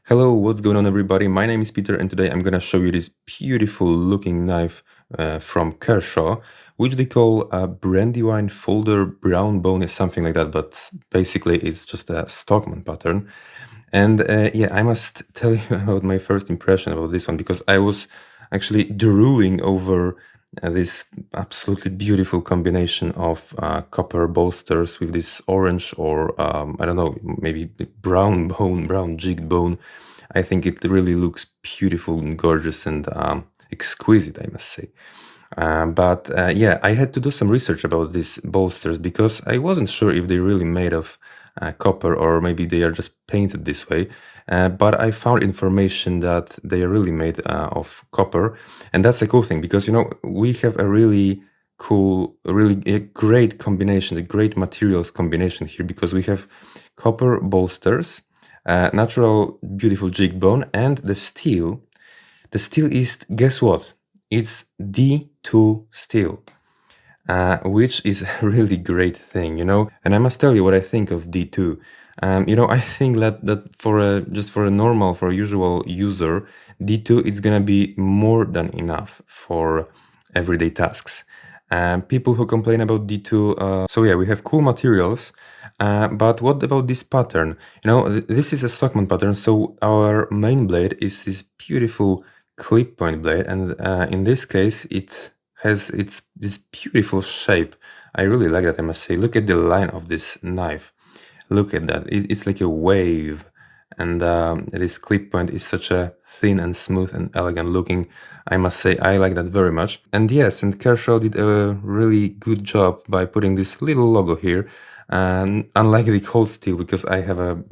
Hello, what's going on everybody? My name is Peter and today I'm gonna show you this beautiful looking knife from Kershaw, which they call a Brandywine folder brown bone is something like that, but basically it's just a Stockman pattern. And yeah, I must tell you about my first impression about this one because I was actually drooling over this absolutely beautiful combination of copper bolsters with this orange or I don't know, maybe brown bone, brown jigged bone. I think it really looks beautiful and gorgeous and exquisite, I must say. But yeah, I had to do some research about these bolsters because I wasn't sure if they're really made of copper or maybe they are just painted this way. But I found information that they are really made of copper, and that's a cool thing because we have a really cool, really a great combination, a great materials combination here because we have copper bolsters, natural beautiful jig bone, and the steel. The steel is, guess what? It's D2 steel, which is a really great thing, And I must tell you what I think of D2. I think that for a normal, for a usual user, D2 is gonna be more than enough for everyday tasks. People who complain about D2, so yeah, we have cool materials, but what about this pattern? This is a Stockman pattern, so our main blade is this beautiful clip point blade, and in this case it has this beautiful shape. I really like that, I must say. Look at the line of this knife. Look at that. It's like a wave, and this clip point is such a thin and smooth and elegant looking. I must say I like that very much. And yes, and Kershaw did a really good job by putting this little logo here. And unlike the cold steel, because I have a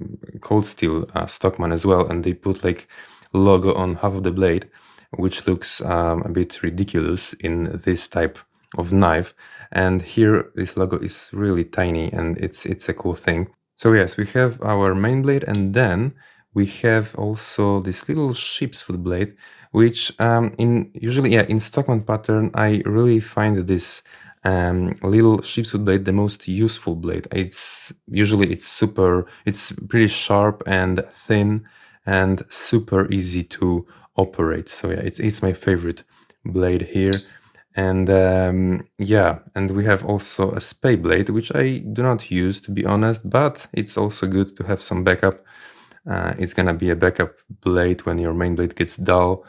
cold steel Stockman as well, and they put like logo on half of the blade, which looks a bit ridiculous in this type of knife. And here this logo is really tiny and it's a cool thing. So yes, we have our main blade, and then we have also this little sheep's foot blade, which in Stockman pattern I really find this little sheep's foot blade the most useful blade. It's pretty sharp and thin and super easy to operate. So yeah, it's my favorite blade here. And yeah, and we have also a spay blade, which I do not use, to be honest, but it's also good to have some backup. It's gonna be a backup blade when your main blade gets dull.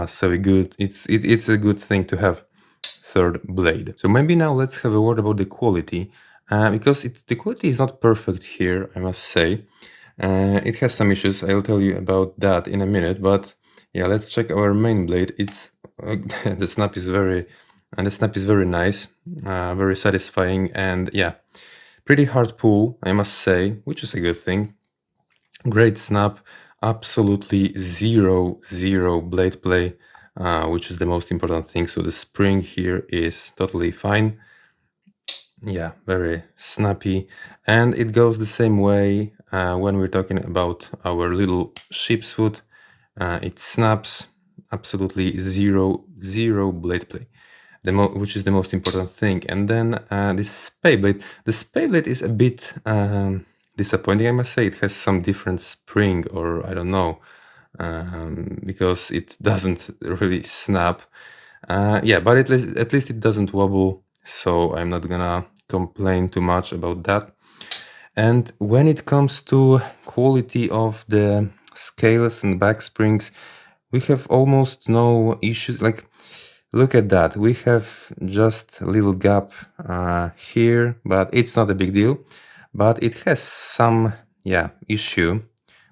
So good. It's a good thing to have third blade. So maybe now let's have a word about the quality, because the quality is not perfect here, I must say. It has some issues. I'll tell you about that in a minute, but yeah, let's check our main blade. It's the snap is very nice, very satisfying, and yeah, pretty hard pull, I must say, which is a good thing. Great snap, absolutely zero blade play, which is the most important thing. So the spring here is totally fine. Yeah, very snappy, and it goes the same way when we're talking about our little sheep's foot. It snaps, absolutely zero blade play, which is the most important thing. And then this spay blade, the spay blade is a bit disappointing, I must say. It has some different spring, or I don't know, because it doesn't really snap. Yeah, but at least it doesn't wobble, so I'm not gonna complain too much about that. And when it comes to quality of the scales and back springs, we have almost no issues. Like, look at that. We have just a little gap here, but it's not a big deal. But it has some, yeah, issue,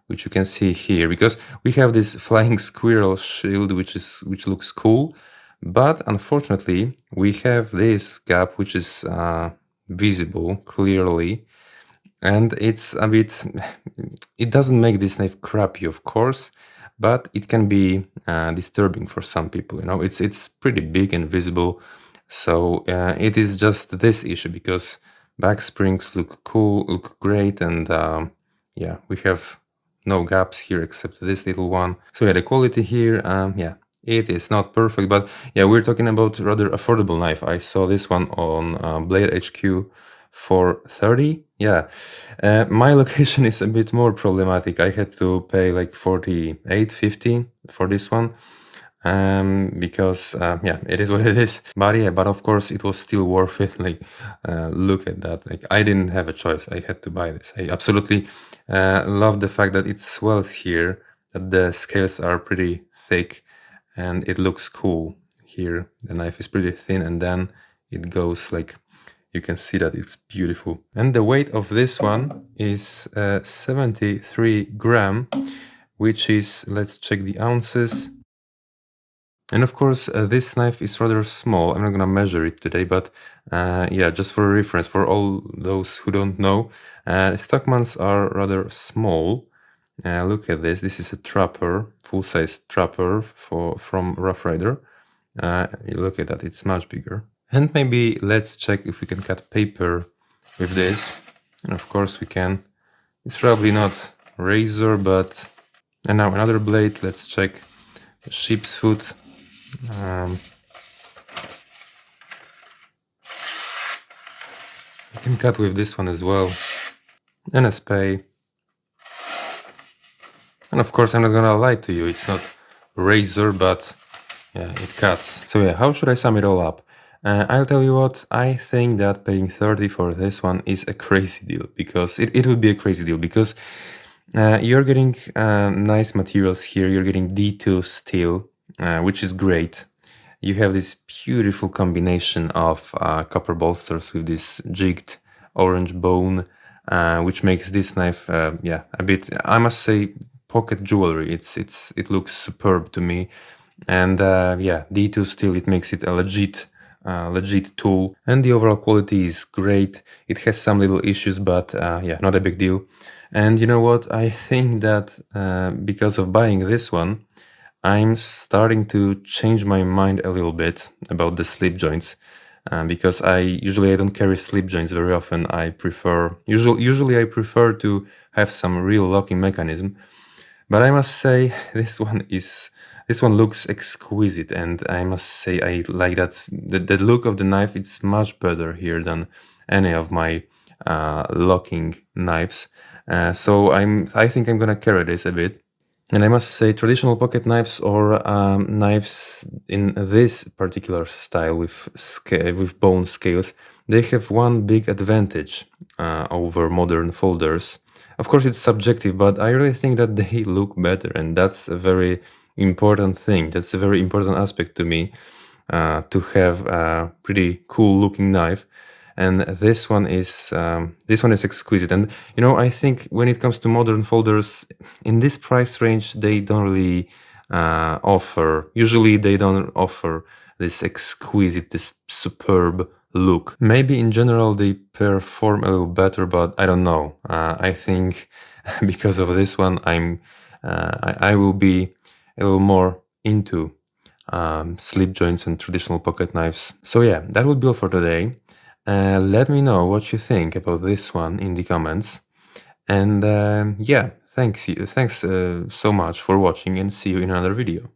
which you can see here, because we have this flying squirrel shield, which looks cool. But unfortunately, we have this gap, which is visible clearly. And it's a bit, it doesn't make this knife crappy, of course, but it can be disturbing for some people. It's pretty big and visible. So it is just this issue, because back springs look cool, look great, and yeah, we have no gaps here except this little one. So yeah, the quality here, yeah, it is not perfect, but yeah, we're talking about rather affordable knife. I saw this one on Blade HQ for 30 Yeah, my location is a bit more problematic. I had to pay like 48.50 for this one, because yeah, it is what it is. But yeah, but of course it was still worth it. Like, look at that. Like, I didn't have a choice. I had to buy this. I absolutely love the fact that it swells here, that the scales are pretty thick, and it looks cool. Here the knife is pretty thin, and then it goes like, you can see that it's beautiful. And the weight of this one is 73 gram, which is, let's check the ounces. And of course, this knife is rather small. I'm not gonna measure it today, but yeah, just for reference, for all those who don't know, Stockmans are rather small. Look at this. This is a trapper, full-size trapper from Rough Rider. You look at that, it's much bigger. And maybe let's check if we can cut paper with this. And of course we can. It's probably not razor, but... And now another blade. Let's check the sheep's foot. You can cut with this one as well. And a spay. And of course I'm not gonna lie to you, it's not razor, but yeah, it cuts. So yeah, how should I sum it all up? I'll tell you what, I think that paying 30 for this one is a crazy deal, because it would be a crazy deal, because you're getting nice materials here. You're getting D2 steel, which is great. You have this beautiful combination of copper bolsters with this jigged orange bone, which makes this knife, yeah, a bit, I must say, pocket jewelry. It looks superb to me. And yeah, D2 steel, it makes it a legit tool, and the overall quality is great. It has some little issues, but yeah, not a big deal. And you know what? I think that because of buying this one, I'm starting to change my mind a little bit about the slip joints, because I don't carry slip joints very often. I prefer usually I prefer to have some real locking mechanism. But I must say this one looks exquisite, and I must say I like that the look of the knife. It's much better here than any of my locking knives. So I think I'm gonna carry this a bit. And I must say, traditional pocket knives, or knives in this particular style with bone scales, they have one big advantage over modern folders. Of course, it's subjective, but I really think that they look better, and that's a very important thing. That's a very important aspect to me, to have a pretty cool looking knife. And this one is exquisite. And you know, I think when it comes to modern folders in this price range, they don't really offer. Usually, they don't offer this exquisite, this superb look. Maybe in general they perform a little better, but I don't know. I think because of this one, I will be a little more into slip joints and traditional pocket knives. So yeah, that would be all for today. Let me know what you think about this one in the comments. And yeah, thanks so much for watching, and see you in another video.